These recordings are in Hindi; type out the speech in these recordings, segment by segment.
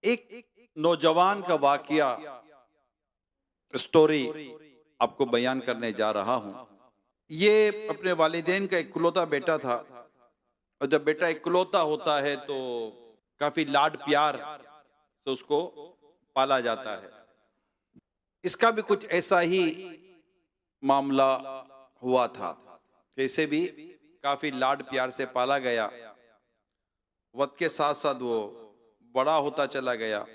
एक नौजवान का वाकया स्टोरी आपको बयान करने जा रहा हूं। ये अपने वालिदैन का इकलौता बेटा था, और जब बेटा इकलौता होता है तो काफी लाड प्यार से उसको पाला जाता है। इसका भी कुछ ऐसा ही मामला हुआ था कि इसे भी काफी लाड प्यार से पाला गया। वक्त के साथ साथ वो बड़ा होता चला गया।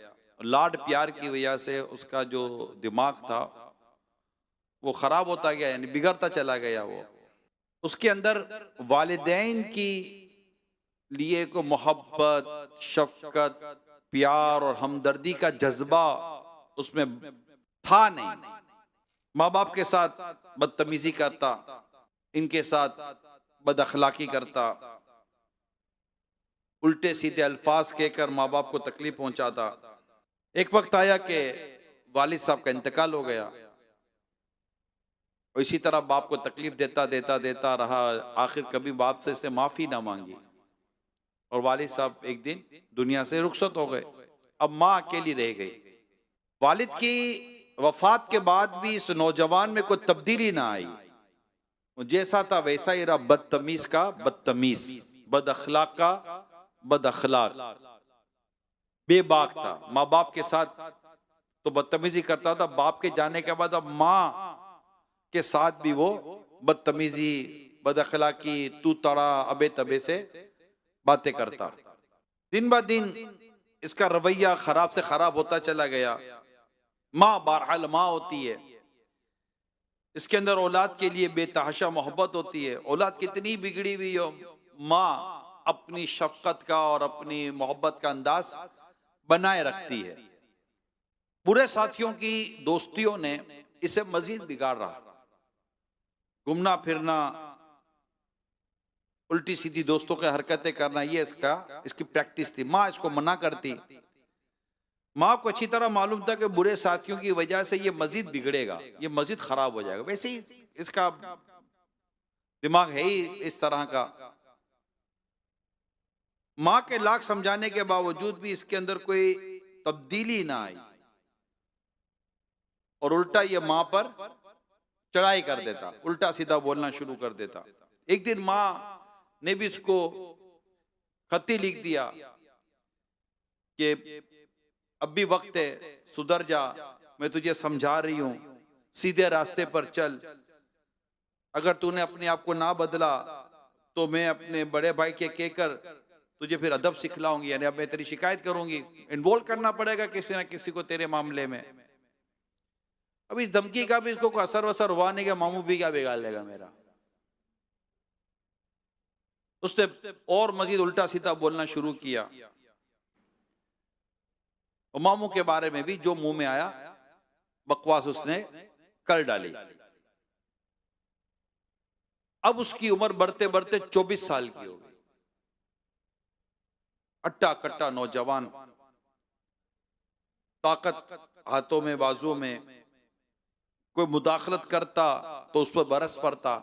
लाड प्यार की वजह से उसका जो दिमाग था वो खराब होता गया, यानी बिगड़ता चला गया। वो उसके अंदर वालिदैन की लिए को मोहब्बत, शफकत, प्यार और हमदर्दी का जज्बा उसमें था नहीं। माँ बाप के साथ बदतमीजी करता, इनके साथ बद अखलाकी करता, उल्टे सीधे अल्फाज कहकर माँ बाप को तकलीफ पहुंचाता। एक वक्त आया कि वालिद साहब का इंतकाल हो गया, और इसी तरह बाप को तकलीफ देता देता देता रहा। आखिर कभी बाप से इसने माफी ना मांगी, और वालिद साहब एक दिन दुनिया से रुखसत हो गए। अब माँ अकेली रह गई। वालिद की वफात के बाद भी इस नौजवान में कोई तब्दीली ना आई। वो जैसा था वैसा ही रहा, बदतमीज का बदतमीज, बद अखलाक का बद अखलाक, बेबाक था। माँ बाप के साथ तो बदतमीजी करता था, बाप के जाने के बाद अब माँ के साथ भी वो बदतमीजी, बद अखलाकी, तू तड़ा, अबे तबे से बातें करता। दिन ब दिन इसका रवैया खराब से खराब होता चला गया। माँ बहरहाल माँ होती है, इसके अंदर औलाद के लिए बेतहाशा मोहब्बत होती है। औलाद कितनी बिगड़ी हुई हो, माँ अपनी शफकत का और अपनी मोहब्बत का अंदाज बनाए रखती है। बुरे साथियों की दोस्तियों ने इसे मजीद बिगाड़ रहा। घूमना फिरना, उल्टी सीधी दोस्तों की हरकतें करना, ये इसकी प्रैक्टिस थी। माँ इसको मना करती। माँ को अच्छी तरह मालूम था कि बुरे साथियों की वजह से ये मजीद बिगड़ेगा, ये मजीद खराब हो जाएगा। वैसे ही इसका दिमाग है ही इस तरह का। माँ के लाख समझाने के बावजूद भी इसके अंदर कोई तब्दीली ना आई, और उल्टा ये माँ पर चढ़ाई कर देता, उल्टा सीधा बोलना शुरू कर देता। एक दिन माँ ने भी इसको खत्ती लिख दिया कि अब भी वक्त है, सुधर जा, मैं तुझे समझा रही हूं, सीधे रास्ते पर चल। अगर तूने अपने आप को ना बदला तो मैं अपने बड़े भाई के कहकर तुझे फिर अदब सिखलाऊंगी, यानी अब मैं तेरी शिकायत करूंगी, इन्वॉल्व करना पड़ेगा किसी ना किसी को तेरे मामले में। अब इस धमकी का भी इसको कोई असर वसर हुआ नहीं कि मामू भी क्या बिगाड़ लेगा मेरा। उसने और मजीद उल्टा सीधा बोलना शुरू किया, और मामू के बारे में भी जो मुंह में आया बकवास उसने कर डाली। अब उसकी उम्र बढ़ते बढ़ते 24 साल की हो गई। अट्टा कट्टा नौजवान, ताकत हाथों में बाजुओं में। कोई मुदाखलत करता तो उस पर बरस पड़ता,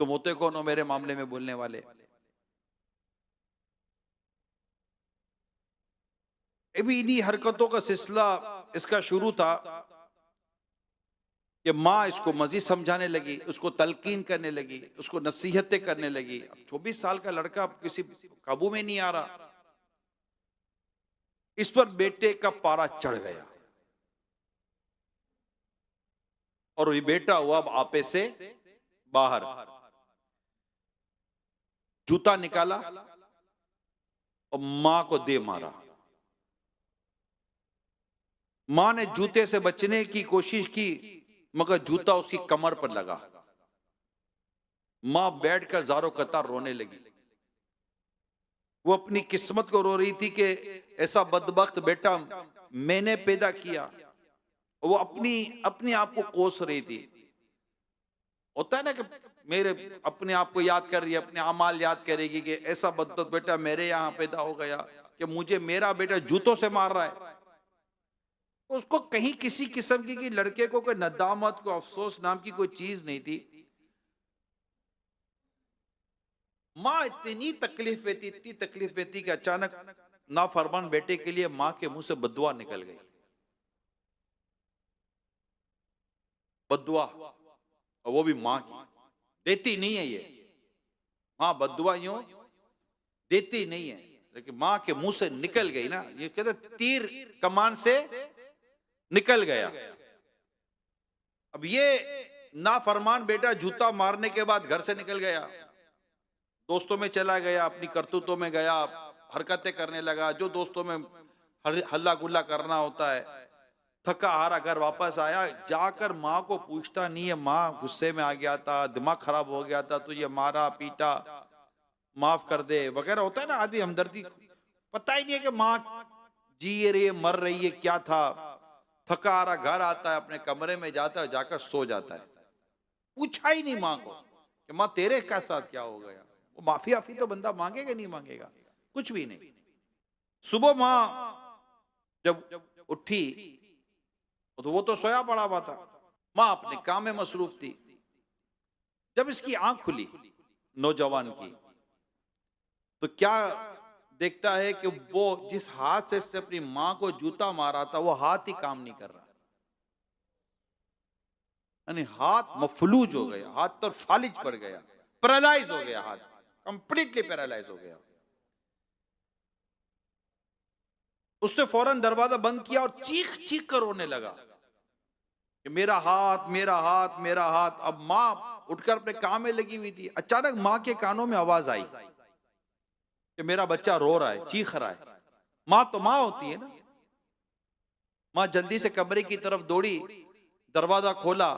तुम होते कौन हो मेरे मामले में बोलने वाले। अभी इन्हीं हरकतों का सिलसिला इसका शुरू था कि माँ इसको मजीद समझाने लगी, उसको तलकीन करने लगी, उसको नसीहतें करने लगी। अब 24 साल का लड़का अब किसी काबू में नहीं आ रहा। इस पर बेटे का पारा चढ़ गया, और ये बेटा हुआ अब आपे से बाहर। जूता निकाला और मां को दे मारा। मां ने जूते से बचने की कोशिश की, मगर जूता उसकी कमर पर लगा। मां बैठकर ज़ारो कतार रोने लगी। वो अपनी किस्मत को रो रही थी कि ऐसा बदबख्त बेटा मैंने पैदा किया। वो अपनी अपने आप को कोस रही थी। होता है ना कि मेरे अपने आप को याद कर रही है, अपने अमाल याद करेगी कि ऐसा बदबख्त बेटा मेरे यहाँ पैदा हो गया कि मुझे मेरा बेटा जूतों से मार रहा है। उसको कहीं किसी किस्म की कि लड़के को कोई नदामत, को अफसोस नाम की कोई चीज नहीं थी। माँ इतनी तकलीफ देती, इतनी तकलीफ देती कि अचानक नाफरमान बेटे के लिए मां के मुंह से बद्दुआ निकल गई। बद्दुआ, और वो भी मां की। देती नहीं है ये मां बद्दुआ, यूं देती नहीं है, लेकिन मां के मुंह से निकल गई ना, ये कहते तीर कमान से निकल गया। अब ये नाफरमान बेटा जूता मारने के बाद घर से निकल गया, दोस्तों में चला गया, अपनी करतूतों में गया, हरकतें करने लगा जो दोस्तों में हल्ला गुल्ला करना होता है। थका हारा घर वापस आया, जाकर माँ को पूछता नहीं है, माँ गुस्से में आ गया था, दिमाग खराब हो गया था, तुझे मारा पीटा, माफ कर दे वगैरह होता है ना आदमी हमदर्दी। पता ही नहीं है कि माँ जी रही है मर रही है क्या था। थका हारा घर आता है, अपने कमरे में जाता है, जाकर सो जाता है। पूछा ही नहीं माँ को कि माँ तेरे का साथ क्या हो गया। वो माफी आफी तो बंदा मांगेगा नहीं मांगेगा, कुछ भी नहीं। सुबह माँ जब उठी तो वो तो सोया पड़ा हुआ था, माँ अपने काम में मसरूफ थी। जब इसकी आंख खुली नौजवान की, तो क्या देखता है कि वो जिस हाथ से इसने अपनी माँ को जूता मारा था वो हाथ ही काम नहीं कर रहा, यानी हाथ मफलूज हो गया, हाथ तो फालिज पड़ गया, पैरालाइज हो गया, हाथ कंप्लीटली पैरालाइज हो गया। उसने फौरन दरवाजा बंद किया और चीख चीख कर रोने लगा कि मेरा हाथ मेरा हाथ मेरा हाथ। अब मां उठकर अपने काम में लगी हुई थी, अचानक मां के कानों में आवाज आई कि मेरा बच्चा रो रहा है, चीख रहा है। मां तो मां होती है ना। मां जल्दी से कमरे की तरफ दौड़ी, दरवाजा खोला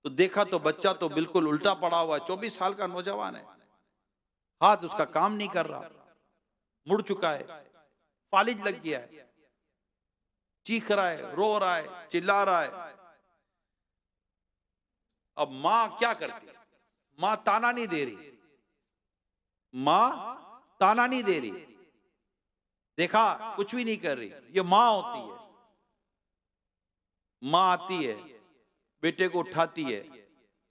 तो देखा तो बच्चा तो बिल्कुल उल्टा पड़ा हुआ है, 24 साल का नौजवान है, हाथ उसका काम नहीं कर रहा, मुड़ चुका है, फालिज लग गया है, चीख रहा है, रो रहा है, चिल्ला रहा है। अब मां क्या करती, मां ताना नहीं दे रही, मां ताना नहीं दे रही, देखा कुछ भी नहीं कर रही, ये मां होती है। मां आती है, बेटे को उठाती है,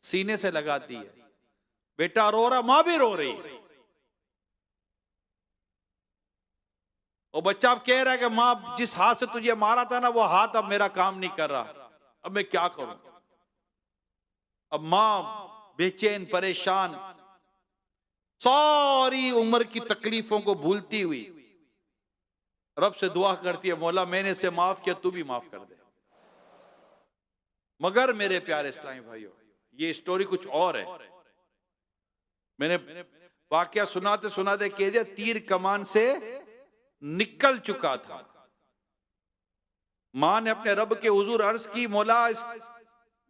सीने से लगाती है, बेटा रो रहा, मां भी रो रही है। और बच्चा अब कह रहा है कि मां जिस हाथ से तुझे मारा था ना वो हाथ अब मेरा काम नहीं कर रहा, अब मैं क्या करूं। अब मां बेचैन परेशान, सारी उम्र की तकलीफों को भूलती हुई रब से दुआ करती है, मौला मैंने इसे माफ किया, तू भी माफ कर दे। मगर मेरे प्यारे इस्लामी भाइयों, ये स्टोरी कुछ और है। मैंने वाकया सुनाते सुनाते कह दिया, तीर कमान से निकल चुका था। मां ने अपने रब के हुजूर अर्ज की, मौला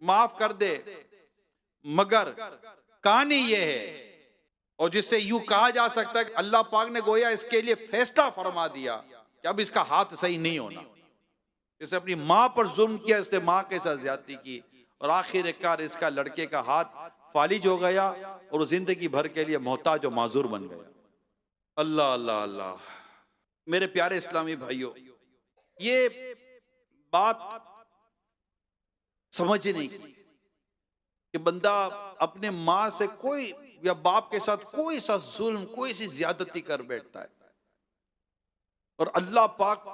माफ कर दे, मगर कहानी यह है, और जिससे यूं कहा जा सकता है कि अल्लाह पाक ने गोया इसके लिए फैसला फरमा दिया कि अब इसका हाथ सही नहीं होना। इसने अपनी मां पर जुल्म किया, इसने मां के साथ ज्यादती की, और आखिरकार इसका लड़के का हाथ फालिज हो गया और जिंदगी भर के लिए मोहताज और माजूर बन गया। अल्लाह अल्लाह अल्लाह। मेरे प्यारे इस्लामी भाइयों, ये बात समझने की कि बंदा अपने माँ से कोई या बाप के साथ कोई सा जुल्म, कोई सी ज्यादती कर बैठता है, और अल्लाह पाक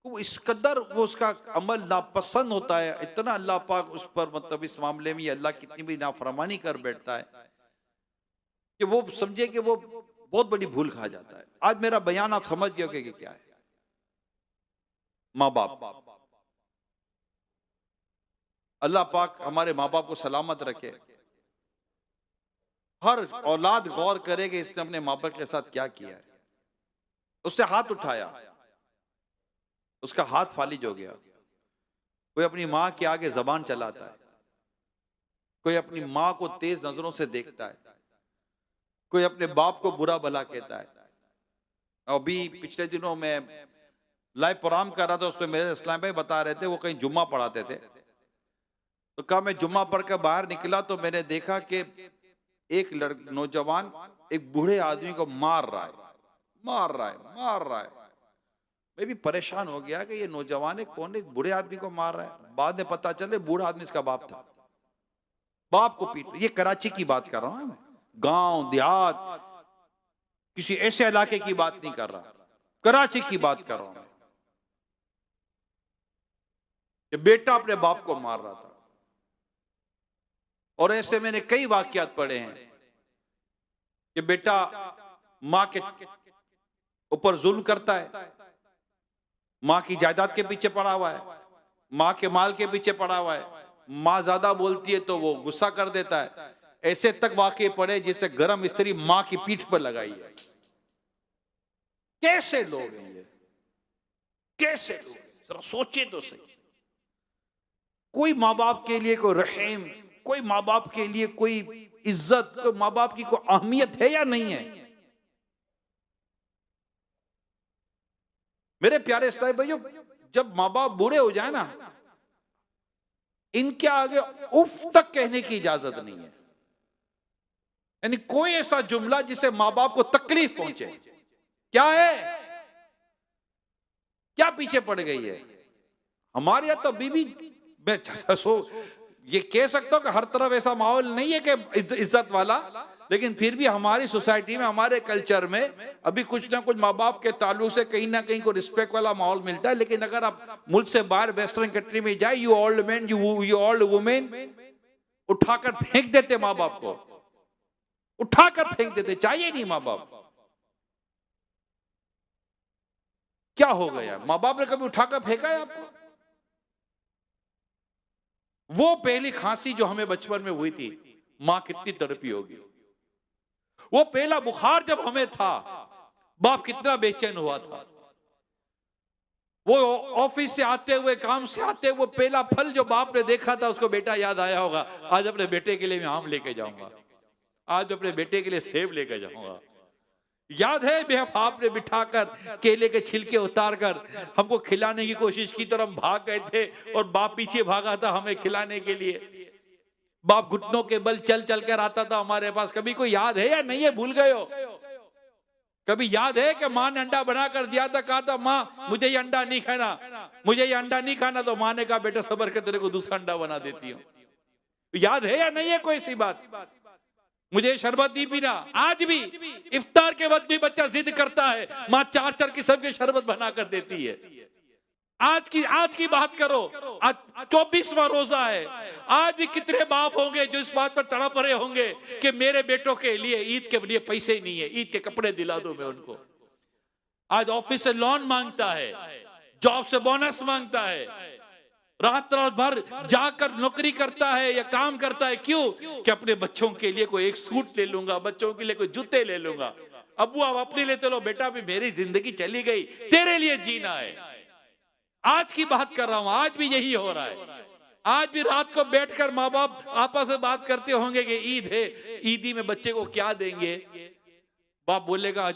को इस कदर वो उसका अमल नापसंद होता है, इतना अल्लाह पाक उस पर मतलब इस मामले में अल्लाह कितनी भी नाफरमानी कर बैठता है कि वो समझे कि वो बहुत बड़ी भूल खा जाता है। आज मेरा बयान आप समझ गए कि क्या है। माँ बाप, अल्लाह पाक हमारे माँ बाप को सलामत रखे। हर औलाद गौर करे कि इसने अपने माँ बाप के साथ क्या किया है। उससे हाथ उठाया, उसका हाथ फालिज हो गया। कोई अपनी माँ के आगे जबान चलाता है, कोई अपनी माँ को तेज नजरों से देखता है, कोई अपने बाप को बुरा भला कहता है। अभी पिछले दिनों में लाइव प्रोग्राम कर रहा था, उसमें मेरे इस्लाम भाई बता रहे थे, वो कहीं जुम्मा पढ़ाते थे, तो कहा मैं जुम्मा पढ़ कर बाहर निकला तो मैंने देखा कि एक नौजवान एक बूढ़े आदमी को मार रहा है, मार रहा है, मार रहा है। मैं भी परेशान हो गया कि ये नौजवान है कौन, एक बूढ़े आदमी को मार रहा है। बाद में पता चले बूढ़ा आदमी इसका बाप था, बाप को पीट। ये कराची की बात कर रहा हूं मैं, गांव देहात, किसी ऐसे इलाके की बात नहीं कर रहा। कराची की बात कर रहा हूं कि बेटा अपने बाप को मार रहा था। और ऐसे मैंने कई वाकयात पढ़े हैं कि बेटा मां के ऊपर जुल्म करता है, मां की जायदाद के पीछे पड़ा हुआ है, मां के माल के पीछे पड़ा हुआ है, मां ज्यादा बोलती है तो वो गुस्सा कर देता है। ऐसे तक वाकये पड़े जिससे गरम स्त्री मां की पीठ पर लगाई है। कैसे लोग हैं ये, कैसे लोग, जरा सोचे तो सही। कोई माँ बाप के लिए कोई रहम, कोई माँ बाप के लिए कोई इज्जत, कोई माँ बाप की कोई अहमियत है या नहीं है? मेरे प्यारे इस्लामी भाइयों, जब माँ बाप बूढ़े हो जाए ना, इनके आगे उफ तक कहने की इजाजत नहीं है। यानी कोई ऐसा जुमला जिससे माँ बाप को तकलीफ पहुंचे। क्या है, क्या पीछे पड़ गई है? हमारे यहाँ तो बीबी, मैं ये कह सकता हूं कि हर तरफ ऐसा माहौल नहीं है कि इज्जत वाला, लेकिन फिर भी हमारी सोसाइटी में, हमारे कल्चर में अभी कुछ ना कुछ माँ बाप के ताल्लुक से कहीं ना कहीं को रिस्पेक्ट वाला माहौल मिलता है। लेकिन अगर आप मुल्क से बाहर वेस्टर्न कंट्री में जाए, you old man, you old women, उठाकर फेंक देते माँ बाप को, उठाकर फेंक देते, चाहिए नहीं माँ बाप। क्या हो गया? माँ बाप ने कभी उठाकर फेंका है आपको? वो पहली खांसी जो हमें बचपन में हुई थी, मां कितनी तड़पी होगी। वो पहला बुखार जब हमें था, बाप कितना बेचैन हुआ था। वो ऑफिस से आते हुए, काम से आते हुए, पहला फल जो बाप ने देखा था, उसको बेटा याद आया होगा, आज अपने बेटे के लिए मैं आम लेके जाऊंगा, आज अपने बेटे के लिए सेब लेके जाऊंगा। याद है मैं बाप ने बिठाकर केले के छिलके उतारकर हमको खिलाने की कोशिश की, तो हम भाग गए थे और बाप पीछे भागा था हमें खिलाने के लिए। बाप घुटनों के बल चल चल कर आता था हमारे पास। कभी कोई याद है या नहीं है? भूल गए हो? कभी याद है कि माँ ने अंडा बना कर दिया था, कहा था माँ मुझे ये अंडा नहीं खाना, मुझे ये अंडा नहीं खाना, तो माँ ने कहा बेटा सबर कर तेरे को दूसरा अंडा बना देती हूँ। याद है या नहीं है कोई सी बात? मुझे शरबत नहीं पीना। आज भी इफ्तार के वक्त भी बच्चा जिद करता है, माँ 4 किस्म के शरबत बना कर देती है। आज की बात करो, आज 24वां रोजा है। आज भी कितने बाप होंगे जो इस बात पर तड़प रहे होंगे कि मेरे बेटों के लिए ईद के लिए पैसे नहीं है, ईद के कपड़े दिला दो मैं उनको। आज ऑफिस से लोन मांगता है, जॉब से बोनस मांगता है, रात भर जाकर नौकरी करता है या काम करता है। क्यों? कि अपने बच्चों के लिए कोई एक सूट ले लूंगा, बच्चों के लिए कोई जूते ले लूंगा। अब्बू आप अपने लिए तो लो, बेटा भी मेरी जिंदगी चली गई, तेरे लिए जीना है। आज की बात कर रहा हूं, आज भी यही हो रहा है। आज भी रात को बैठकर माँ बाप आपस में बात करते होंगे कि ईद है, ईदी में बच्चे को क्या देंगे। बाप बोलेगा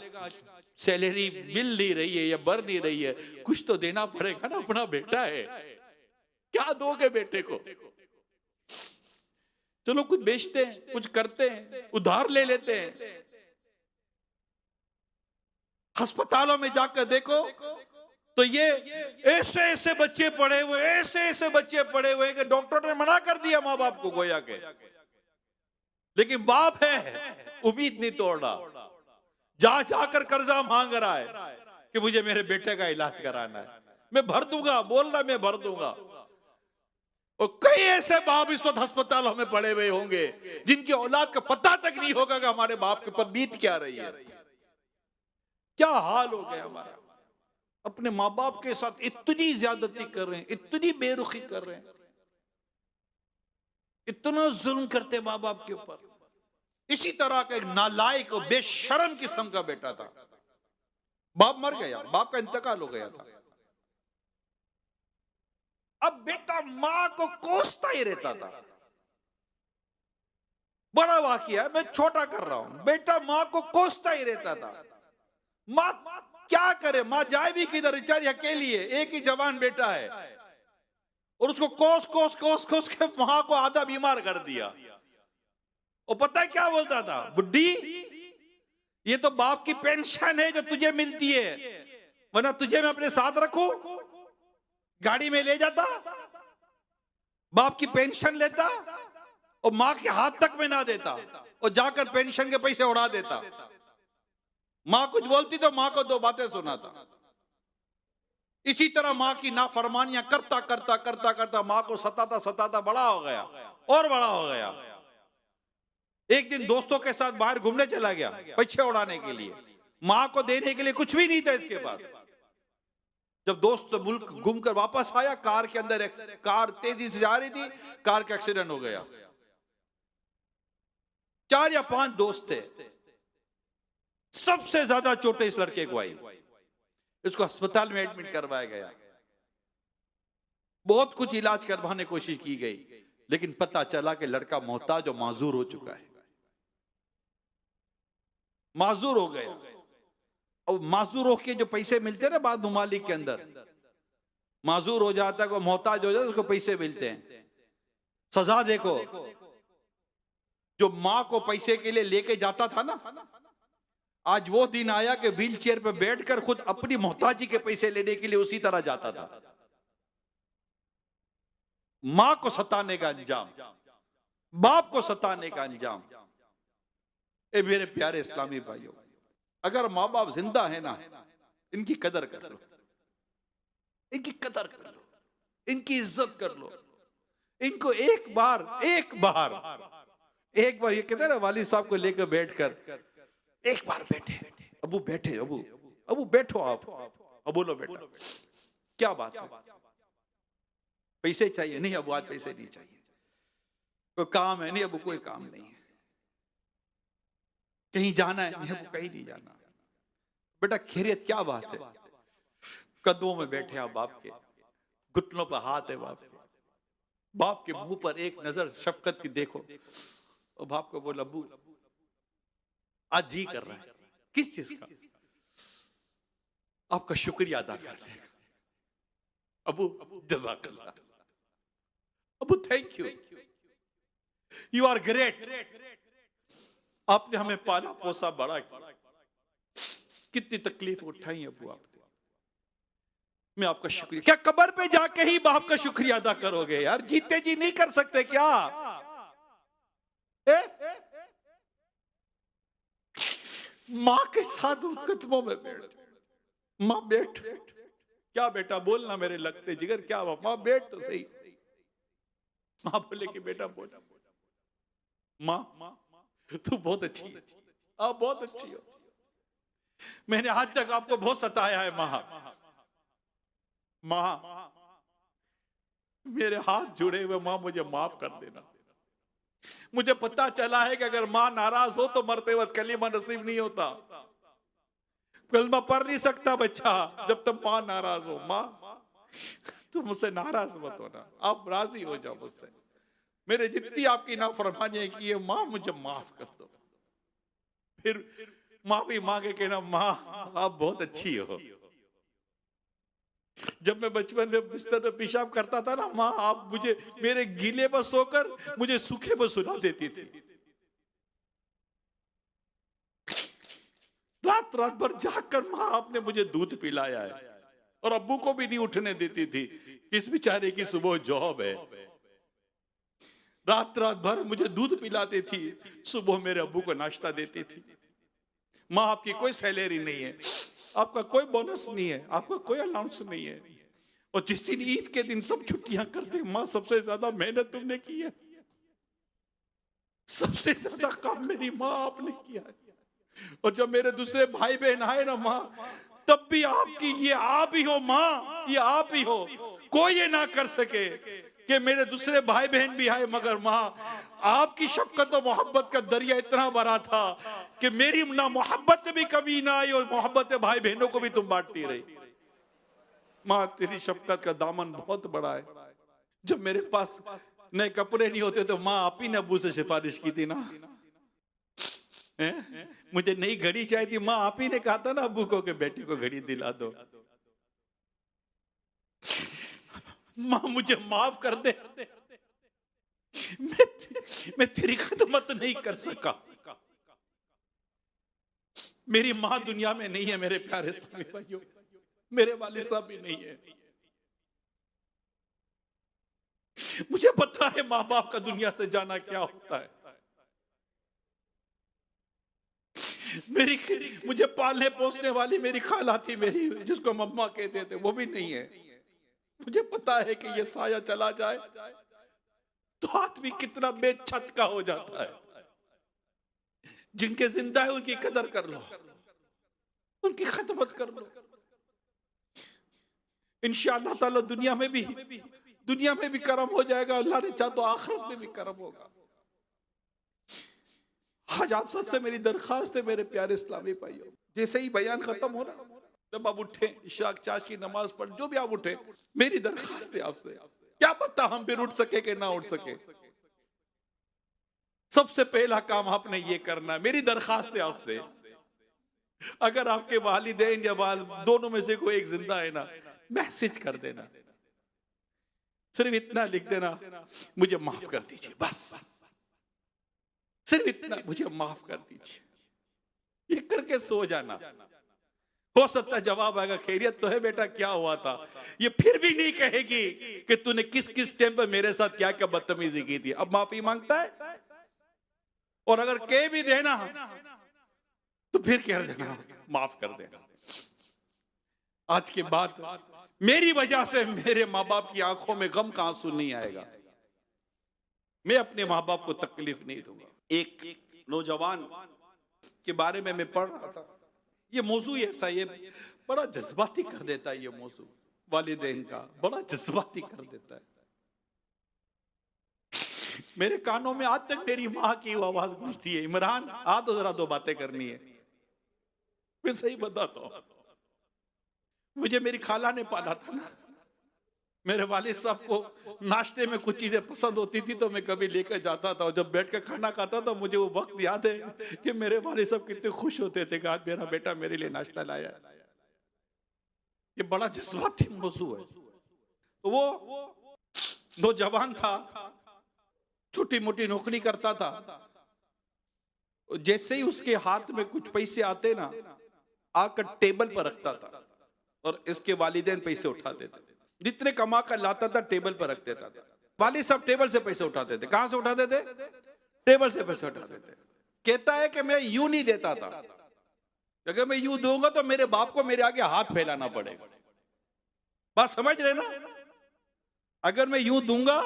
सैलरी मिल नहीं रही है या बढ़ नहीं रही है, कुछ तो देना पड़ेगा ना, अपना बेटा है, क्या दोगे बेटे को? चलो कुछ बेचते हैं, कुछ करते हैं, उधार ले लेते हैं। अस्पतालों में जाकर देखो तो ये ऐसे ऐसे बच्चे पड़े हुए, ऐसे ऐसे बच्चे पड़े हुए कि डॉक्टर ने मना कर दिया माँ बाप को गोया के, लेकिन बाप है उम्मीद नहीं तोड़ रहा, जा जाकर कर्जा मांग रहा है कि मुझे मेरे बेटे का इलाज कराना है, मैं भर दूंगा, बोल रहा मैं भर दूंगा। और कई ऐसे बाप इस वक्त अस्पतालों में पड़े हुए होंगे जिनकी औलाद का पता तक नहीं होगा कि हमारे बाप के ऊपर बीत क्या रही है। क्या हाल हो गया हमारा। अपने माँ बाप के साथ इतनी ज्यादती कर रहे हैं, इतनी बेरुखी कर रहे हैं, इतना जुल्म करते माँ बाप के ऊपर। इसी तरह का एक नालायक और बेशर्म किस्म का बेटा था, बाप मर गया, बाप का इंतकाल हो गया था। अब बेटा मां को कोसता ही रहता था। बड़ा वाकया, मैं छोटा कर रहा हूं। बेटा मां को कोसता ही रहता था। मां क्या करे, मां जाए भी किधर, बेचारी अकेली है, एक ही जवान बेटा है, और उसको कोस कोस कोस कोस के मां को आधा बीमार कर दिया। और पता है क्या बोलता था, बुड्ढी ये तो बाप की पेंशन है जो तुझे मिलती है, वरना तुझे मैं अपने साथ रखूं, गाड़ी में ले जाता, बाप की पेंशन लेता और मां के हाथ तक में ना देता और जाकर पेंशन के पैसे उड़ा देता। मां कुछ बोलती तो मां को 2 बातें सुनाता। इसी तरह माँ की नाफरमानियां करता करता करता करता माँ को सताता सताता बड़ा हो गया और बड़ा हो गया। एक दिन दोस्तों के साथ बाहर घूमने चला गया पीछे उड़ाने के लिए, माँ को देने के लिए कुछ भी नहीं था इसके पास। जब दोस्त मुल्क घूमकर वापस आया, कार के अंदर कार तेजी से जा रही थी, कार का एक्सीडेंट हो गया। 4 या 5 दोस्त थे, सबसे ज्यादा चोटें इस लड़के को आई। इसको अस्पताल में एडमिट करवाया गया, बहुत कुछ इलाज करवाने की कोशिश की गई, लेकिन पता चला कि लड़का मोहताज और माजूर हो चुका है, माजूर हो गया। और माजूर होके जो पैसे मिलते हैं ना बाद ममालिक के अंदर, माजूर हो जाता है को मोहताज हो जाता है, उसको पैसे मिलते हैं। सजा देखो, जो माँ को पैसे के लिए लेके जाता था ना, आज वो दिन आया कि व्हील चेयर पे बैठकर खुद अपनी मोहताजी के पैसे लेने के लिए उसी तरह जाता था। माँ को सताने का अंजाम, बाप को सताने का अंजाम। ए मेरे प्यारे इस्लामी भाइयों, अगर माँ बाप जिंदा है ना, इनकी कदर कर लो, इनकी कदर कर लो, इनकी इज्जत कर लो। इनको एक बार ये कहते हैं ना, वाली साहब को लेकर बैठकर एक बार बैठे, अबू बैठे, अबू बैठो, आप बोलो बेटा क्या बात है, पैसे चाहिए? नहीं अबू आज पैसे नहीं चाहिए। कोई काम है? नहीं अबू कोई काम नहीं है। कहीं जाना है? नहीं अबू कहीं नहीं जाना। बेटा खैरियत? क्या बात है? कदमों में बैठे आप बाप के, घुटनों पर हाथ है बाप के, बाप के मुंह पर एक नजर शफकत की देखो, और बाप को बोल अबू आज जी कर रहा है, किस चीज का? आपका शुक्रिया अदा कर लेगा। अबू जज़ाकल्लाह, अबू thank you, you are great, आपने हमें पाला पोसा बड़ा किया, कितनी तकलीफ उठाई अबू आपने, मैं आपका शुक्रिया। क्या कब्र पे जाके ही बाप का शुक्रिया अदा करोगे यार? जीते जी नहीं कर सकते क्या? माँ के साथ उन कदमों में बैठ, माँ बैठ, क्या बेटा बोलना मेरे लगते जिगर, क्या हुआ? माँ बैठ तो सही। माँ बोले कि बेटा बोल, माँ तू बहुत अच्छी है, आप बहुत अच्छी हो, मैंने आज तक आपको बहुत सताया है माँ, मेरे हाथ जुड़े हुए माँ मुझे माफ कर देना। मुझे पता चला है कि अगर माँ नाराज हो तो मरते वक्त कलीमा नसीब नहीं होता, कलमा पढ़ नहीं सकता बच्चा जब तक माँ नाराज हो। माँ तुम मुझसे नाराज मत होना, आप राजी हो जाओ मुझसे, मेरे जितनी आपकी नाफरमानियां की है माँ मुझे माफ कर दो। फिर माफी मांगे कहना माँ आप बहुत अच्छी हो। जब मैं बचपन में बिस्तर में पेशाब करता था ना, माँ आप मुझे मेरे गीले पर सोकर मुझे सूखे पर सुला देती थी। रात रात भर जागकर माँ आपने मुझे दूध पिलाया है, और अब्बू को भी नहीं उठने देती थी, इस बेचारे की सुबह जॉब है। रात रात भर मुझे दूध पिलाती थी, सुबह मेरे अब्बू को नाश्ता देती थी। माँ आपकी कोई सैलरी नहीं है, आपका कोई बोनस नहीं है, आपका कोई अलाउंस नहीं है, और जिस दिन ईद के दिन सब छुट्टियां करते, माँ सबसे ज्यादा मेहनत तुमने की है, सबसे ज्यादा काम मेरी माँ आपने किया है। और जब मेरे दूसरे भाई बहन आए ना माँ, तब भी आपकी ये आप ही हो माँ, ये आप ही हो, कोई ये ना कर सके कि मेरे दूसरे भाई बहन भी आए, मगर माँ आपकी शफकत और मोहब्बत का दरिया इतना बड़ा था कि मेरी ना मोहब्बत भी कभी ना आई, और मोहब्बत भाई बहनों को भी तुम बांटती रही। माँ तेरी शफकत का दामन बहुत बड़ा है। जब मेरे पास नए कपड़े नहीं होते तो माँ आप ही ने अब्बू से सिफारिश की थी ना, मुझे नई घड़ी चाहिए थी, माँ आप ही ने कहा था ना अब्बू को कि बेटी को घड़ी दिला दो। माँ मुझे माफ कर दे, मैं तेरी खिदमत नहीं कर सका। मेरी माँ दुनिया में नहीं है मेरे प्यारे इस्लामी भाइयों, मेरे वालिद साहब भी नहीं है। मुझे पता है माँ बाप का दुनिया से जाना क्या होता है। मेरी मुझे पालने पोसने वाली मेरी खाला थी मेरी, जिसको मम्मा कहते थे, वो भी नहीं है। मुझे पता है कि ये साया चला जाए तो आदमी कितना बेछत का हो जाता है। जिनके जिंदा है उनकी कदर कर लो, उनकी खिदमत कर लो। इंशाअल्लाह ताला दुनिया में भी करम हो जाएगा, अल्लाह ने चाहा तो आखिरत में भी करम होगा। आज आप सबसे मेरी दरखास्त है मेरे प्यारे इस्लामी भाइयों, जैसे ही बयान खत्म हो रहा, जब आप उठे इशराक चाश की नमाज पढ़, जो भी आप उठे, मेरी दरखास्त है आपसे, क्या पता हम फिर उठ सके कि ना उठ सके, सबसे पहला काम आपने ये करना है। मेरी दरखास्त है आपसे, अगर आपके वालिदैन या दोनों में से कोई एक जिंदा है ना, मैसेज कर देना, सिर्फ इतना लिख देना, मुझे माफ कर दीजिए, बस सिर्फ इतना, मुझे माफ कर दीजिए, ये करके सो जाना। हो सकता है जवाब आएगा, खैरियत तो है बेटा, क्या हुआ था। ये फिर भी नहीं कहेगी कि तूने किस किस टाइम पर मेरे साथ क्या क्या बदतमीजी की थी। अब माफी मांगता है, और अगर कह भी देना तो फिर कह देना माफ कर देना। आज के बाद मेरी वजह से मेरे माँ बाप की आंखों में गम का आंसू नहीं आएगा, मैं अपने माँ बाप को तकलीफ नहीं दूंगा। एक नौजवान के बारे में मैं पढ़ रहा था, ये मौजू ऐसा, ये बड़ा जज्बाती कर देता है, ये मौजू वालिदैन का बड़ा जज्बाती कर देता है। मेरे कानों में आज तक मेरी माँ की आवाज गूंजती है, इमरान आ तो जरा दो बातें करनी है। मैं सही बताता हूं, मुझे मेरी खाला ने पाला था ना, मेरे वालिद साहब को नाश्ते में कुछ चीजें पसंद होती थी तो मैं कभी लेकर जाता था, और जब बैठ कर खाना खाता था मुझे वो वक्त याद है कि मेरे वालिद साहब कितने खुश होते थे कि आज मेरा बेटा मेरे लिए नाश्ता लाया। ये बड़ा जज्बाती मौजू है। तो वो नौजवान था, छोटी मोटी नौकरी करता था, जैसे ही उसके हाथ में कुछ पैसे आते ना, आकर टेबल पर रखता था और इसके वालिदैन पैसे उठाते थे, जितने कमा कर लाता था टेबल पर रख देता था। वालिद साहब टेबल से पैसे उठाते थे। कहां से उठाते थे? टेबल से पैसे उठाते थे। कहता है कि मैं यूं नहीं देता था, अगर मैं यूं दूंगा तो मेरे बाप को मेरे आगे हाथ फैलाना पड़ेगा। बात समझ रहे ना? अगर मैं यूं दूंगा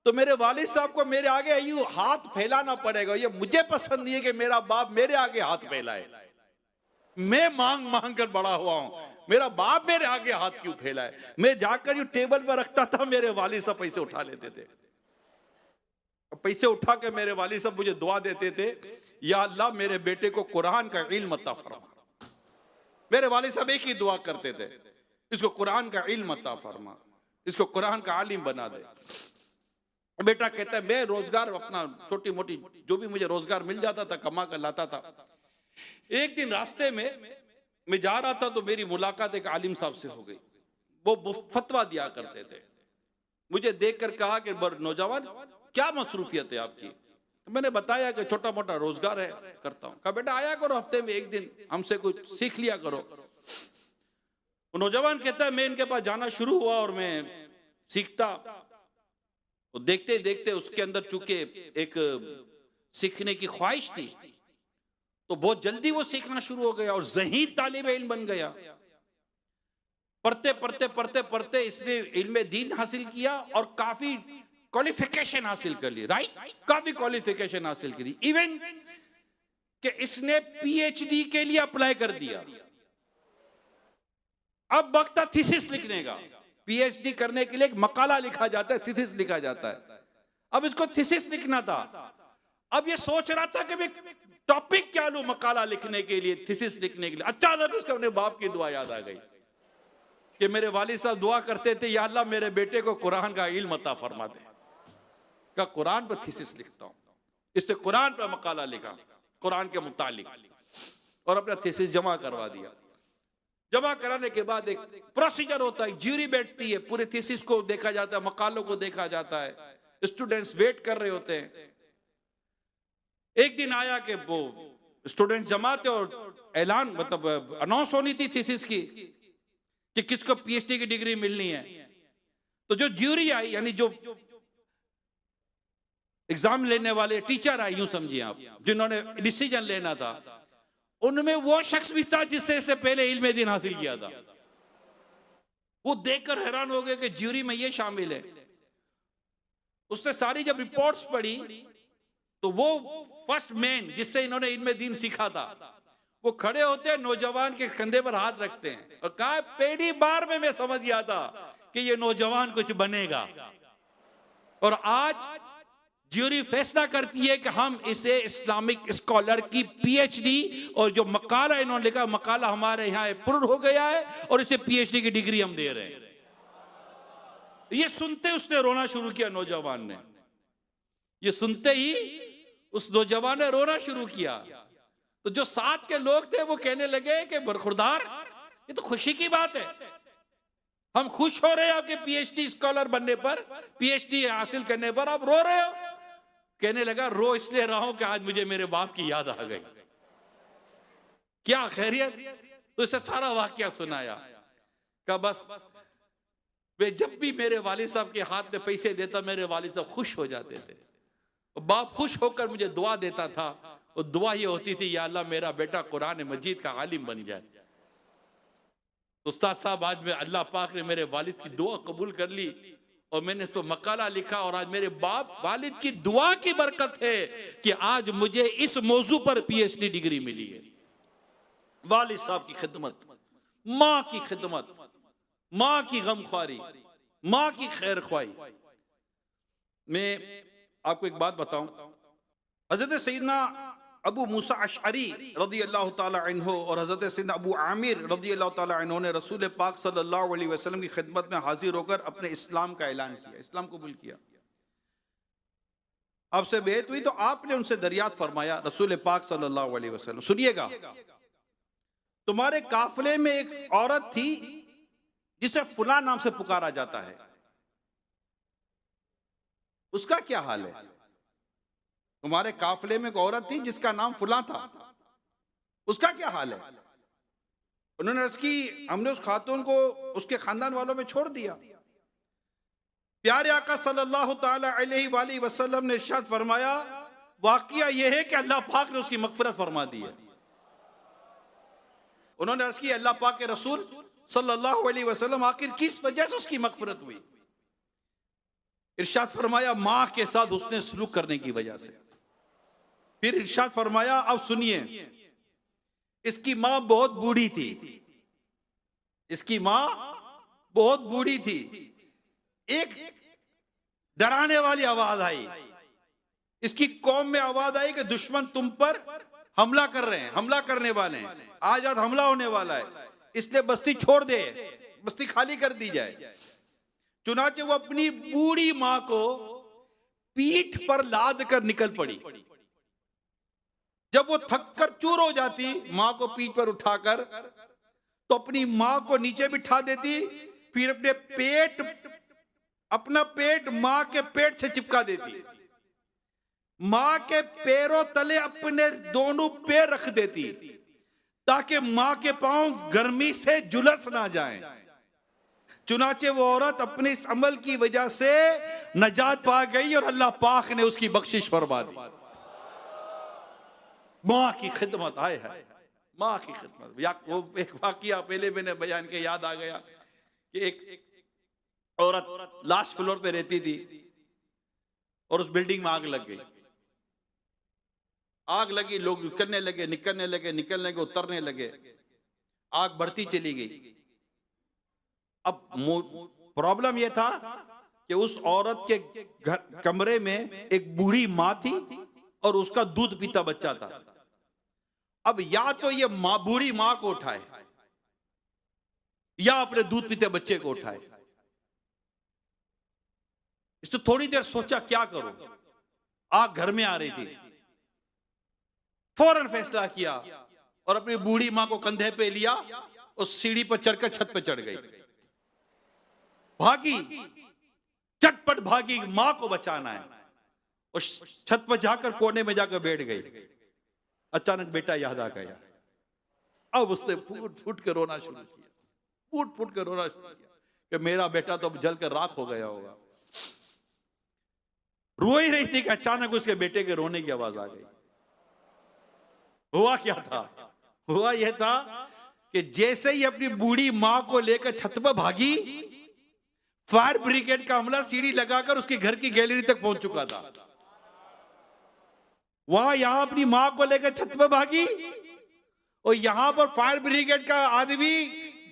तो मेरे वालिद साहब को मेरे आगे यूं हाथ फैलाना पड़ेगा। ये मुझे पसंद नहीं है कि मेरा बाप मेरे आगे हाथ फैलाए। मैं मांग मांग कर बड़ा हुआ हूं, मेरा बाप मेरे आगे हाथ क्यों फैलाए। मैं जाकर यूं टेबल पर रखता था, मेरे वालिद साहब पैसे उठा लेते थे। पैसे उठा के मेरे वालिद साहब मुझे दुआ देते थे, या अल्लाह मेरे बेटे को कुरान का इल्म अता फरमा। मेरे वालिद साहब एक ही दुआ करते थे, इसको कुरान का इल्म अता फरमा, इसको कुरान का आलिम बना दे। बेटा कहता है मैं रोजगार अपना छोटी मोटी जो भी मुझे रोजगार मिल जाता था कमा कर लाता था। एक दिन रास्ते में मैं जा रहा था तो मेरी मुलाकात एक आलिम साहब से हो गई। वो फतवा दिया करते थे। मुझे देखकर कहा कि नौजवान क्या मसरूफियत है आपकी। तो मैंने बताया कि छोटा मोटा रोजगार है करता हूँ। कहा बेटा आया करो हफ्ते में एक दिन, हमसे कुछ सीख लिया करो। वो नौजवान कहता है मैं इनके पास जाना शुरू हुआ और मैं सीखता, तो देखते देखते उसके अंदर चूंकि एक सीखने की ख्वाहिश थी तो बहुत जल्दी वो सीखना शुरू हो गया और ज़हीद तालिब इल्म बन गया। पढ़ते पढ़ते पढ़ते पढ़ते इसने इल्म दीन हासिल किया और काफी क्वालिफिकेशन हासिल कर ली। राइट, काफी क्वालिफिकेशन हासिल की। इवन कि इसने पीएचडी के लिए अप्लाई कर दिया। अब वक्त था थीसिस लिखने का। पीएचडी करने के लिए एक मकाला लिखा जाता है, थीसिस लिखा जाता है। अब इसको थीसिस लिखना था। अब ये सोच रहा था कि मैं टॉपिक क्या लूं मकाला लिखने के लिए, थीसिस लिखने के लिए। अचानक उसको अपने बाप की दुआ याद आ गई कि मेरे वालिद साहब दुआ करते थे, या अल्लाह मेरे बेटे को कुरान का इल्म अता फरमा दे। का कुरान पर थीसिस लिखता हूं। इससे कुरान पर मकाला लिखा कुरान के मुतालिक और अपना थीसिस जमा करवा दिया। जमा कराने के बाद एक प्रोसीजर होता है, ज्यूरी बैठती है, पूरे थीसिस को देखा जाता है, मकालों को देखा जाता है, स्टूडेंट्स वेट कर रहे होते हैं। एक दिन आया कि वो स्टूडेंट्स जमा थे और ऐलान मतलब अनाउंस होनी थी थीसिस की कि किसको पीएचडी की डिग्री मिलनी है। तो जो ज्यूरी आई, यानी जो एग्जाम लेने वाले टीचर आए, यूं समझिए आप, जिन्होंने डिसीजन लेना था, उनमें वो शख्स भी था जिससे इससे पहले इल्म दीन हासिल किया था। वो देखकर हैरान हो गए कि ज्यूरी में ये शामिल है। उसने सारी जब रिपोर्ट्स पढ़ी तो वो फर्स्ट मैन जिससे इन्होंने इल्म दीन सीखा था, वो खड़े होते हैं, नौजवान के कंधे पर हाथ रखते हैं और कहा, पहली बार में मैं समझ गया था कि ये नौजवान कुछ बनेगा। और आज ज्यूरी फैसला करती है कि हम इसे इस्लामिक स्कॉलर की पीएचडी, और जो मकाला इन्होंने लिखा, मकाला हमारे यहाँ अप्रूव हो गया है और इसे पीएचडी की डिग्री हम दे रहे हैं। ये सुनते उसने रोना शुरू किया, नौजवान ने। ये सुनते ही उस नौजवान ने रोना शुरू किया। तो जो साथ के लोग थे वो कहने लगे कि बरखुरदार, ये तो खुशी की बात है, हम खुश हो रहे हैं आपके पीएचडी स्कॉलर बनने पर, पीएचडी हासिल करने पर, आप रो रहे हो। कहने लगा, रो इसलिए रहा हूं कि आज मुझे मेरे बाप की याद आ गई। क्या खैरियत? तो इसे सारा वाकया सुनाया। का बस वे जब भी मेरे वालिद साहब के हाथ में पैसे देता, मेरे वालिद साहब खुश हो जाते थे। बाप खुश होकर मुझे दुआ देता था, और दुआ ये होती थी, या अल्लाह मेरा बेटा कुरान मजीद का आलिम बन जाए। उस्ताद साहब, आज मैं अल्लाह पाक ने मेरे वालिद की दुआ कबूल कर ली और मैंने इस पर मकाला लिखा, और आज मेरे बाप वालिद की दुआ की बरकत है कि आज मुझे इस मौजू पर पीएचडी डिग्री मिली है। वालिद साहब की खिदमत, माँ की खिदमत, माँ की गमख्वारी, माँ की खैर ख्वाही। मैं आपको एक बात बताऊं, हजरत सैयदना अबू मूसा अशअरी रज़ी अल्लाह ताला अन्हु और हजरत सैयदना अबू आमिर रज़ी अल्लाह ताला अन्हु ने रसूल पाक सल्लल्लाहु अलैहि वसल्लम की खिदमत में हाजिर होकर अपने इस्लाम का ऐलान किया, इस्लाम कबूल किया। आपसे बेहत हुई तो आपने उनसे दरियात फरमाया, रसूल पाक सल्लल्लाहु अलैहि वसल्लम, सुनिएगा, तुम्हारे काफिले में एक औरत थी जिसे फुला नाम से पुकारा जाता है, उसका क्या हाल है? तुम्हारे काफिले में एक औरत थी जिसका नाम फुला था, उसका क्या हाल है? उन्होंने अर्ज की, हमने उस खातून को उसके खानदान वालों में छोड़ दिया। प्यारे आका सल्लल्लाहु ताला अलैहि वसल्लम ने इरशाद फरमाया, वाकया यह है कि अल्लाह पाक ने उसकी मगफिरत फरमा दी है। उन्होंने अर्ज की, अल्लाह पाक के रसूल सल्लल्लाहु अलैहि वसल्लम, आखिर किस वजह से उसकी मगफिरत हुई? इरशाद फरमाया, मां के साथ उसने सलूक करने की वजह से। फिर इरशाद फरमाया, अब सुनिए, इसकी मां बहुत बूढ़ी थी, इसकी मां बहुत बूढ़ी थी। एक डराने वाली आवाज आई, इसकी कौम में आवाज आई कि दुश्मन तुम पर हमला कर रहे हैं, हमला करने वाले हैं, आज आज हमला होने वाला है, इसलिए बस्ती छोड़ दे, बस्ती खाली कर दी जाए। चुनाचे वो अपनी बूढ़ी मां को पीठ पर लाद कर निकल पड़ी। जब वो थक कर चूर हो जाती, मां को पीठ पर उठाकर, तो अपनी मां को नीचे बिठा देती, फिर अपना पेट मां के पेट से चिपका देती, मां के पैरों तले अपने दोनों पैर रख देती ताकि मां के पांव गर्मी से झुलस ना जाएं। चुनाचे वो औरत अपने इस अमल की वजह से नजात पा गई और अल्लाह पाक ने उसकी बख्शिश फरमा दी। मां की खिदमत आए है, मां की खिदमत। वो एक वाकया पहले मैंने बयान के याद आ गया कि एक औरत लास्ट फ्लोर पे रहती थी और उस बिल्डिंग में आग लग गई। आग लगी, लोग निकलने लगे, निकलने लगे, निकलने लगे, उतरने लगे, आग बढ़ती चली गई। अब प्रॉब्लम यह था कि उस औरत के घर कमरे में एक बूढ़ी मां थी और उसका दूध पीता बच्चा था। अब या तो ये बूढ़ी मां को उठाए या अपने दूध पीते बच्चे को उठाए। इसने थोड़ी देर सोचा क्या करूं, आग घर में आ रही थी। फौरन फैसला किया और अपनी बूढ़ी मां को कंधे पे लिया और सीढ़ी पर चढ़कर छत पे चढ़ गई। भागी, चटपट भागी, मां को बचाना है, और छत पर जाकर कोने में जाकर बैठ गई। अचानक बेटा याद आ गया। अब उसने फूट फूट कर रोना शुरू किया, फूट फूट कर रोना शुरू किया कि मेरा बेटा तो अब जलकर राख हो गया होगा। रो ही रही थी कि अचानक उसके बेटे के रोने की आवाज आ गई। हुआ क्या था? हुआ यह था कि जैसे ही अपनी बूढ़ी मां को लेकर छत पर भागी, फायर ब्रिगेड का अमला सीढ़ी लगाकर उसके घर की गैलरी तक पहुंच चुका था। वहां यहां अपनी मां को लेकर छत पर भागी और यहां पर फायर ब्रिगेड का आदमी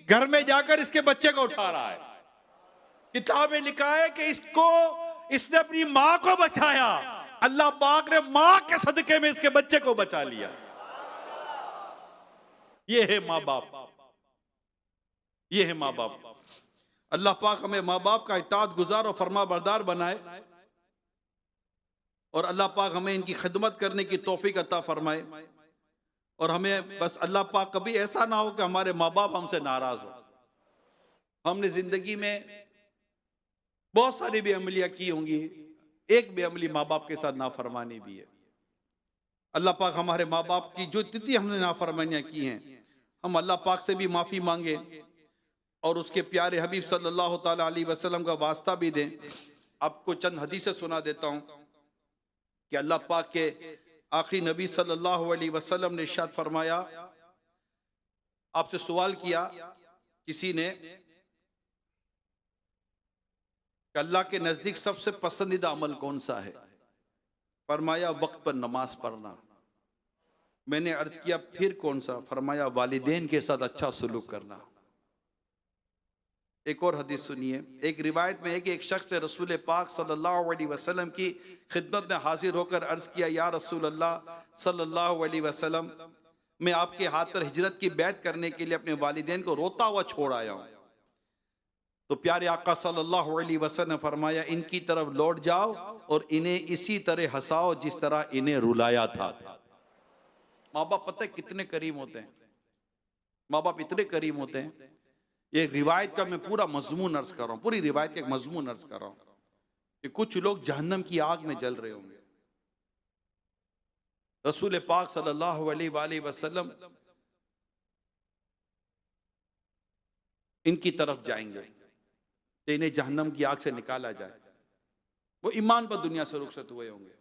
घर में जाकर इसके बच्चे को उठा रहा है। किताब में लिखा है कि इसने अपनी मां को बचाया, अल्लाह पाक ने मां के सदके में इसके बच्चे को बचा लिया। ये है मां बाप, ये है मां बाप। अल्लाह पाक हमें मां बाप का इताअत गुजार और फरमा बरदार बनाए और अल्लाह पाक हमें इनकी खिदमत करने की तौफीक अता फरमाए। और हमें बस अल्लाह पाक कभी ऐसा ना हो कि हमारे माँ बाप हमसे नाराज हो। हमने जिंदगी में बहुत सारी बेअमलियां की होंगी, एक बेअमली माँ बाप के साथ नाफरमानी भी है। अल्लाह पाक हमारे माँ बाप की जो जितनी हमने नाफरमानियां की हैं, हम अल्लाह पाक से भी माफ़ी मांगे और उसके प्यारे हबीब सल्लल्लाहु ताला अलैहि वसल्लम का वास्ता भी दें। आपको चंद हदीसें सुना देता हूँ कि अल्लाह पाक के आखिरी नबी सल्लल्लाहु अलैहि वसल्लम ने इरशाद फरमाया, आपसे सवाल किया किसी ने कि अल्लाह के नजदीक सबसे पसंदीदा अमल कौन सा है? फरमाया वक्त पर नमाज पढ़ना। मैंने अर्ज किया फिर कौन सा? फरमाया वालिदैन के साथ अच्छा सलूक करना। एक और हदीस सुनिए। एक रिवायत में है कि एक शख्स ने रसूल पाक सल्लल्लाहु अलैहि वसल्लम की खिदमत में हाजिर होकर अर्ज किया, या रसूल अल्लाह सल्लल्लाहु अलैहि वसल्लम, मैं आपके हाथ पर हिजरत की बैत करने के लिए अपने वालिदैन को रोता हुआ छोड़ आया हूँ। तो प्यारे आका सल्लल्लाहु अलैहि वसल्लम ने फरमाया, इनकी तरफ लौट जाओ और इन्हें इसी तरह हंसाओ जिस तरह इन्हें रुलाया था। माँ बाप पता है कितने करीम होते हैं, माँ बाप इतने करीम होते हैं। ये रिवायत का मैं पूरा मजमून अर्ज कर रहा हूँ, पूरी रिवायत का एक मजमून अर्ज कर रहा हूँ कि कुछ लोग जहन्नम की आग में जल रहे होंगे। रसूल पाक सल्लल्लाहु अलैहि वसल्लम इनकी तरफ जाएंगे कि इन्हें जहन्नम की आग से निकाला जाए। वो ईमान पर दुनिया से रुखसत हुए होंगे।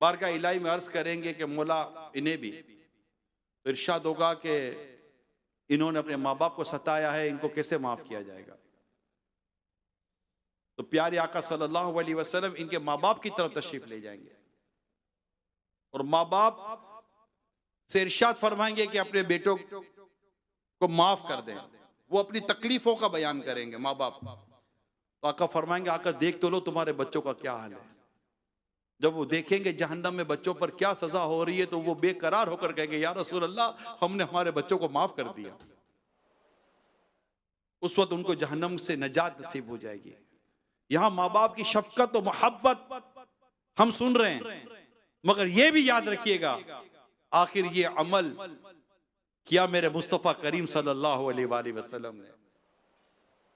बारगाह इलाही में अर्ज करेंगे कि मौला इन्हें भी, तो इरशाद होगा कि इन्होंने अपने माँ बाप को सताया है, इनको कैसे माफ किया जाएगा? तो प्यारे आका सल्लल्लाहु अलैहि वसल्लम इनके माँ बाप की तरफ तशरीफ ले जाएंगे और माँ बाप से इरशाद फरमाएंगे कि अपने बेटों को माफ कर दें। वो अपनी तकलीफों का बयान करेंगे माँ बाप। तो आका फरमाएंगे, आकर देख तो लो तुम्हारे बच्चों का क्या हाल है। जब वो देखेंगे जहन्नम में बच्चों पर क्या सजा हो रही है, तो वो बेकरार होकर कहेंगे, या रसूल अल्लाह, हमने हमारे बच्चों को माफ कर दिया। उस वक्त उनको जहन्नम से नजात नसीब हो जाएगी। यहां माँ बाप की शफकत और मोहब्बत हम सुन रहे हैं, मगर ये भी याद रखिएगा आखिर ये अमल किया मेरे मुस्तफा करीम सल्लल्लाहु अलैहि वसल्लम ने।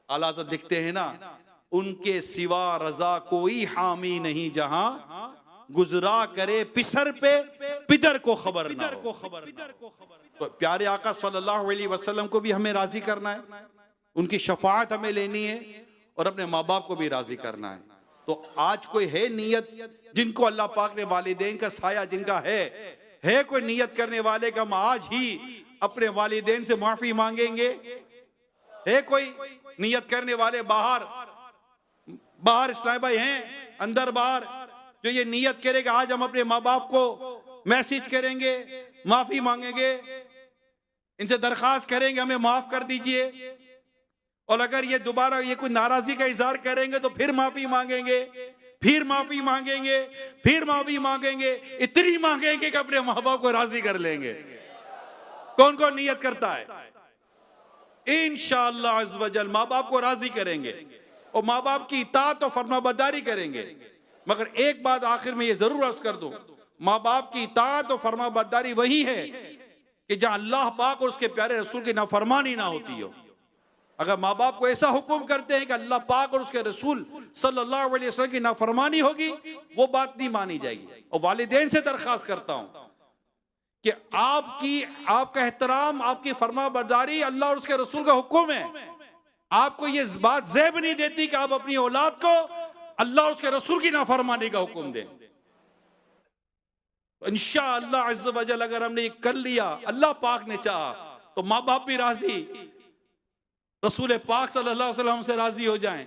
आला तो दिखते हैं ना, उनके सिवा रजा कोई हामी नहीं, जहां गुजरा करे पिसर पे पिदर को खबर ना हो। तो प्यारे आका सल्लल्लाहु अलैहि वसल्लम को भी हमें राजी करना है, उनकी शफाअत हमें लेनी है और अपने माँ बाप को भी राजी करना है। तो आज कोई है नियत जिनको अल्लाह पाक ने वालिदैन का साया जिनका है कोई नियत करने वाले का हम आज ही अपने वालिदैन से माफी मांगेंगे? है कोई नियत करने वाले? बाहर इस्लाम भाई हैं, अंदर बाहर, जो ये नियत करेगा आज हम अपने माँ बाप को मैसेज करेंगे, माफी मांगेंगे, इनसे दरखास्त करेंगे हमें माफ कर दीजिए, और अगर ये दोबारा ये कोई नाराजगी का इजहार करेंगे तो फिर माफी मांगेंगे, फिर माफी मांगेंगे, फिर माफी मांगेंगे, इतनी मांगेंगे कि अपने माँ बाप को राजी कर लेंगे। कौन कौन नियत करता है? इंशाअल्लाह अज़्ज़ वजल माँ बाप को राजी करेंगे और माँ बाप की इताअत और फरमाबरदारी करेंगे। मगर एक बात आखिर में ये जरूर अर्ज कर दूं, माँ बाप की इताअत और फरमाबरदारी वही है कि जहां अल्लाह पाक और उसके प्यारे रसूल की नाफरमानी ना होती हो। अगर माँ बाप को ऐसा हुक्म करते हैं कि अल्लाह पाक और उसके रसूल सल्लल्लाहु अलैहि वसल्लम की नाफरमानी होगी, वो बात नहीं मानी जाएगी। और वालिदैन से दरखास्त करता हूं कि आपका एहतराम, आपकी फरमाबरदारी अल्लाह और उसके रसूल का हुक्म है। आपको ये बात ज़ेब नहीं देती कि आप अपनी औलाद को अल्लाह और उसके रसूल की नाफरमानी का हुक्म दें। तो इंशाअल्लाह अज़्ज़ व जल अगर हमने ये कर लिया, अल्लाह पाक ने चाहा तो माँ बाप भी राजी, रसूल पाक सल्लल्लाहु अलैहि वसल्लम से राजी हो जाएं,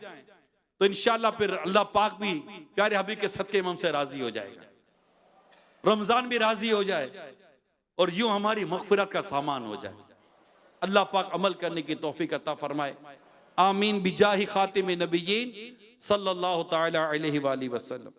तो इंशाअल्लाह फिर अल्लाह पाक भी प्यारे हबीब के सदके में हमसे राजी हो जाएगा, रमजान भी राजी हो जाए और यूं हमारी मग़फ़िरत का सामान हो जाए। अल्लाह पाक अमल करने की तौफीक अता फरमाए। आमीन बिजाहि खातिम नबिय्यीन सल्लल्लाहु तआला अलैहि वसल्लम।